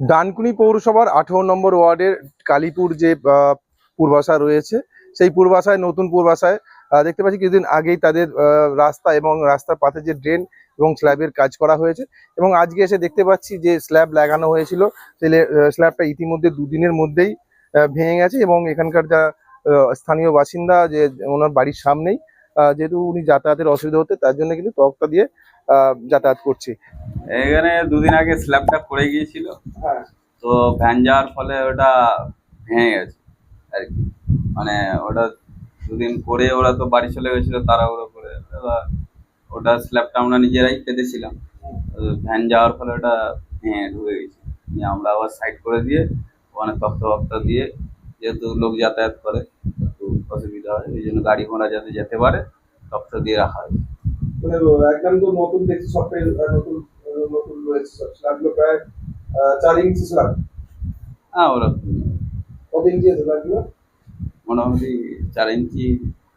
ডানকুনি পৌরসভার 18 নম্বর ওয়ার্ডের কালীপুর যে পূর্বাশা রয়েছে, সেই পূর্বাশায় নতুন পূর্বাশায় দেখতে পাচ্ছি কিছুদিন আগেই তাদের রাস্তা এবং রাস্তার পাশে যে ড্রেন এবং স্ল্যাবের কাজ করা হয়েছে। এবং আজকে এসে দেখতে পাচ্ছি যে স্ল্যাব লাগানো হয়েছিল, সেই স্ল্যাবটা ইতিমধ্যে দুদিনের মধ্যেই ভেঙে গেছে। এবং এখানকার যা স্থানীয় বাসিন্দা, যে ওনার বাড়ির সামনেই, যেহেতু উনি যাতায়াতের অসুবিধা হতে, তার জন্য কিন্তু তক্তা দিয়ে যাতায়াত করছে। এখানে দুদিন আগে স্ল্যাবটা পড়ে গিয়েছিল, তো ভ্যান যাওয়ার ফলে ওটা ভেঙে গেছে আর কি। মানে ওটা দুদিন পরে ওরা তো বাড়ি চলে গেছিল তাড়াহুড়ো করে, এবার ওটা স্ল্যাবটা আমরা নিজেরাই পেতেছিলাম। ভ্যান যাওয়ার ফলে ওটা ভেঙে ঢুকে গেছে, নিয়ে আমরা আবার সাইড করে দিয়ে ওখানে তক্তা দিয়ে, যেহেতু লোক যাতায়াত করে একটু অসুবিধা হয়, এই জন্য গাড়ি ঘোড়া যাতে যেতে পারে তক্তা দিয়ে রাখা হয়। মানে একদম তো নতুন দেখছি, সবটাই নতুন নতুন রয়েছে, সব স্ল্যাবগুলো প্রায় 4 ইঞ্চি স্ল্যাব। হ্যাঁ, ওরকম কত ইঞ্চি আছে স্ল্যাবগুলো? মোটামুটি 4 ইঞ্চি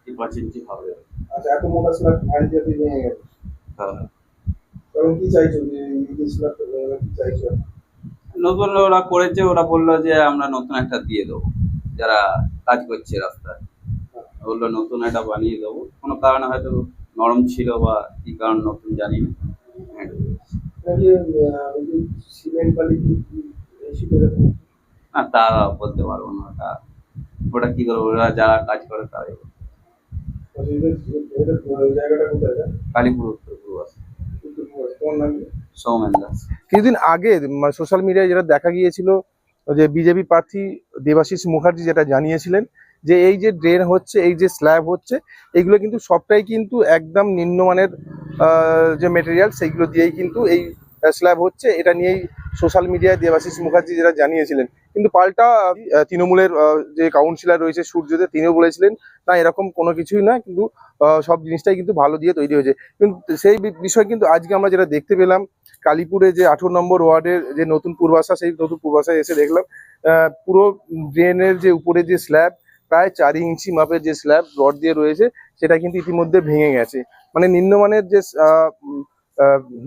কি 5 ইঞ্চি হবে। আচ্ছা, এত মোটা স্ল্যাব ভ্যান যেতে ভেঙে গেছে। হ্যাঁ, তখন কি চাইছো, যে এই স্ল্যাবটা কি চাইছো? নতুন ওরা করেছে, ওরা বললো যে আমরা নতুন একটা দিয়ে দেবো, যারা কাজ করছে রাস্তায় বললো নতুন একটা বানিয়ে দেবো। কোনো কারণে হয়তো নরম ছিল বা কি কারণ নতুন জানি না। সিমেন্ট বালি না, তা বলতে পারবো না, ওটা ওটা কি করবো, ওরা যারা কাজ করে তারাই। জায়গাটা কোথায়? কালীপুর উত্তর পূর্বাশা। সৌমেন দাস। কিছুদিন আগে সোশ্যাল মিডিয়ায় যেটা দেখা গিয়েছিল, যে বিজেপি প্রার্থী দেবাশিস মুখার্জি যেটা জানিয়েছিলেন, যে এই যে ড্রেন হচ্ছে, এই যে স্ল্যাব হচ্ছে, এইগুলো কিন্তু সবটাই কিন্তু একদম নিম্নমানের যে মেটেরিয়াল, সেইগুলো দিয়েই কিন্তু এই স্ল্যাব হচ্ছে। এটা নিয়েই সোশ্যাল মিডিয়ায় দেবাশিস মুখার্জি যেটা জানিয়েছিলেন। কিন্তু পাল্টা তৃণমূলের যে কাউন্সিলর রয়েছে সূর্যদেব, তিনিও বলেছিলেন না, এরকম কোনো কিছুই না, কিন্তু সব জিনিসটাই কিন্তু ভালো দিয়ে তৈরি হয়েছে। কিন্তু সেই বিষয় কিন্তু আজকে আমরা যেটা দেখতে পেলাম, কালীপুরে যে 18 নম্বর ওয়ার্ডের যে নতুন পূর্বাশা, সেই নতুন পূর্বাশায় এসে দেখলাম পুরো ড্রেনের যে উপরে যে স্ল্যাব, প্রায় 4 ইঞ্চি মাপের যে স্ল্যাব রড দিয়ে রয়েছে, সেটা কিন্তু ইতিমধ্যে ভেঙে গেছে। মানে নিম্নমানের যে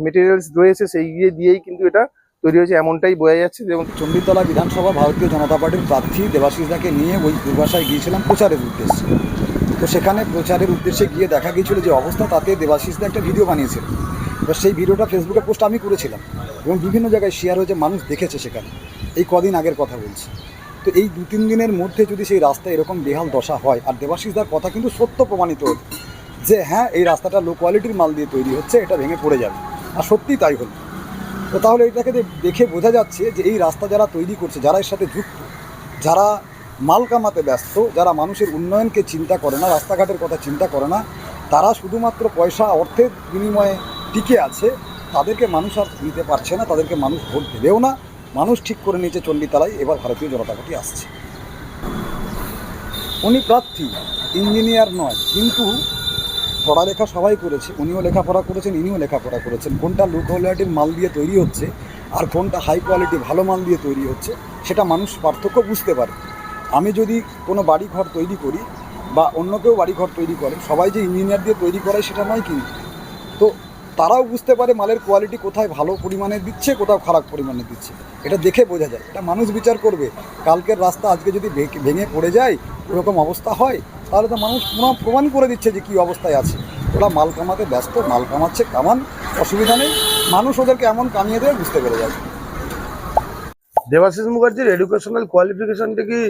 মেটেরিয়ালস রয়েছে, সেই দিয়েই কিন্তু এটা তৈরি হয়েছে, এমনটাই বোঝা যাচ্ছে। যেমন চণ্ডীতলা বিধানসভা ভারতীয় জনতা পার্টির প্রার্থী দেবাশিস দাকে নিয়ে ওই পূর্বাশায় গিয়েছিলাম প্রচারের উদ্দেশ্যে। তো সেখানে প্রচারের উদ্দেশ্যে গিয়ে দেখা গিয়েছিল যে অবস্থা, তাতে দেবাশিস দা একটা ভিডিও বানিয়েছিল। এবার সেই ভিডিওটা ফেসবুকে পোস্ট আমি করেছিলাম এবং বিভিন্ন জায়গায় শেয়ার হয়েছে, মানুষ দেখেছে। সেখানে এই কদিন আগের কথা বলছি। তো এই 2-3 দিনের মধ্যে যদি সেই রাস্তা এরকম বেহাল দশা হয়, আর দেবাশিস দার কথা কিন্তু সত্য প্রমাণিত হল যে হ্যাঁ, এই রাস্তাটা লো কোয়ালিটির মাল দিয়ে তৈরি হচ্ছে, এটা ভেঙে পড়ে যাবে, আর সত্যিই তাই হল। তো তাহলে এটাকে দেখে বোঝা যাচ্ছে যে এই রাস্তা যারা তৈরি করছে, যারা এর সাথে যুক্ত, যারা মাল কামাতে ব্যস্ত, যারা মানুষের উন্নয়নকে চিন্তা করে না, রাস্তাঘাটের কথা চিন্তা করে না, তারা শুধুমাত্র পয়সা অর্থের বিনিময়ে টিকে আছে, তাদেরকে মানুষ আর দিতে পারছে না, তাদেরকে মানুষ ভোট দেবেও না। মানুষ ঠিক করে নিয়েছে চণ্ডীতলায় এবার ভারতীয় জনতা পার্টি আসছে। উনি প্রার্থী, ইঞ্জিনিয়ার নয়, কিন্তু পড়ালেখা সবাই করেছে। উনিও লেখাপড়া করেছেন, ইনিও লেখাপড়া করেছেন। কোনটা লো কোয়ালিটির মাল দিয়ে তৈরি হচ্ছে আর কোনটা হাই কোয়ালিটি ভালো মাল দিয়ে তৈরি হচ্ছে, সেটা মানুষ পার্থক্য বুঝতে পারে। আমি যদি কোনো বাড়ি ঘর তৈরি করি বা অন্য কেউ বাড়ি ঘর তৈরি করে, সবাই যে ইঞ্জিনিয়ার দিয়ে তৈরি করে সেটা নয় কিন্তু। তো তারাও বুঝতে পারে মালের কোয়ালিটি কোথায় ভালো পরিমাণে দিচ্ছে, কোথাও খারাপ পরিমাণে দিচ্ছে। এটা দেখে বোঝা যায়, এটা মানুষ বিচার করবে। কালকের রাস্তা আজকে যদি ভেঙে পড়ে যায়, ওরকম অবস্থা হয়, তাহলে তো মানুষ প্রমাণ করে দিচ্ছে যে কী অবস্থায় আছে। ওরা মাল কামাতে ব্যস্ত, মাল কামাচ্ছে, কামান, অসুবিধা নেই। মানুষ ওদেরকে এমন কামিয়ে দেবে, বুঝতে পেরে যাবে। দেবাশিস মুখার্জির এডুকেশনাল কোয়ালিফিকেশনটা কি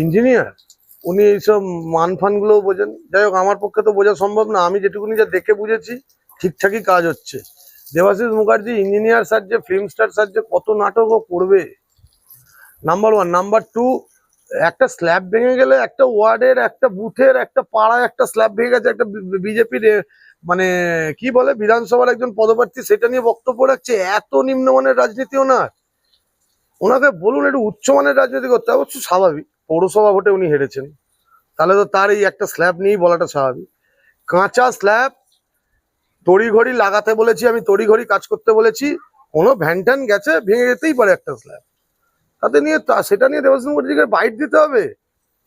ইঞ্জিনিয়ার? উনি এইসব মান ফানগুলো বোঝেন। যাই হোক, আমার পক্ষে তো বোঝা সম্ভব না। আমি যেটুকুনি যা দেখে বুঝেছি, ঠিকঠাকই কাজ হচ্ছে। দেবাশিস মুখার্জি ইঞ্জিনিয়ার সাজছে, ফিল্ম স্টার সাজছে, কত নাটকও করবে, নাম্বার 1। নাম্বার 2, একটা স্ল্যাব ভেঙে গেলে একটা ওয়ার্ডের, একটা বুথের, একটা পাড়ায় একটা স্ল্যাব ভেঙে গেছে, একটা বিজেপির মানে কি বলে বিধানসভার একজন পদপ্রার্থী সেটা নিয়ে বক্তব্য রাখছে। এত নিম্নমানের রাজনীতি ওনাকে বলুন একটু উচ্চমানের রাজনীতি করতে। অবশ্য স্বাভাবিক, পৌরসভা ভোটে উনি হেরেছেন, তাহলে তো তার এই একটা স্ল্যাব নিয়েই বলাটা স্বাভাবিক। কাঁচা স্ল্যাব তড়িঘড়ি লাগাতে বলেছি, আমি তড়িঘড়ি কাজ করতে বলেছি, কোনো ভ্যান ট্যান গেছে, ভেঙে যেতেই পারে একটা স্ল্যাব। তাতে নিয়ে সেটা নিয়ে দেবাশিস মুখার্জিকে বাইট দিতে হবে?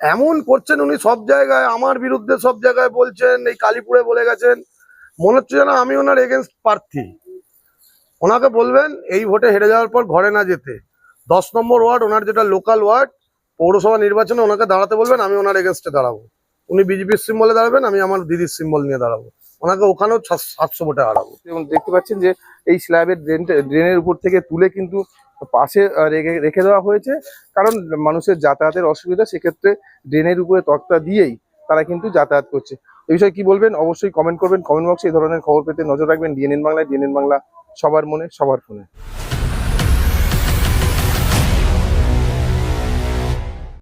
এমন করছেন উনি সব জায়গায়, আমার বিরুদ্ধে সব জায়গায় বলছেন। এই কালীপুরে বলে গেছেন, মনে হচ্ছে যেন আমি ওনার এগেনস্ট প্রার্থী। ওনাকে বলবেন এই ভোটে হেরে যাওয়ার পর ঘরে না যেতে। 10 নম্বর ওয়ার্ড ওনার যেটা লোকাল ওয়ার্ড, পৌরসভা নির্বাচনে ওনাকে দাঁড়াতে বলবেন, আমি ওনার এগেনস্টে দাঁড়াবো। উনি বিজেপির সিম্বলে দাঁড়াবেন, আমি আমার দিদির সিম্বল নিয়ে দাঁড়াবো। ওনাকে ওখানেও 700 ভোটে হারাবো। এবং দেখতে পাচ্ছেন যে এই স্ল্যাবের ড্রেনের উপর থেকে তুলে কিন্তু পাশে রেখে দেওয়া হয়েছে, কারণ মানুষের যাতায়াতের অসুবিধা, সেক্ষেত্রে ড্রেনের উপরে তক্তা দিয়েই তারা কিন্তু যাতায়াত করছে। এই বিষয়ে কি বলবেন অবশ্যই কমেন্ট করবেন কমেন্ট বক্সে। এই ধরনের খবর পেতে নজর রাখবেন ডিএনএন বাংলায়। ডিএনএন বাংলা, সবার মনে সবার ফোনে।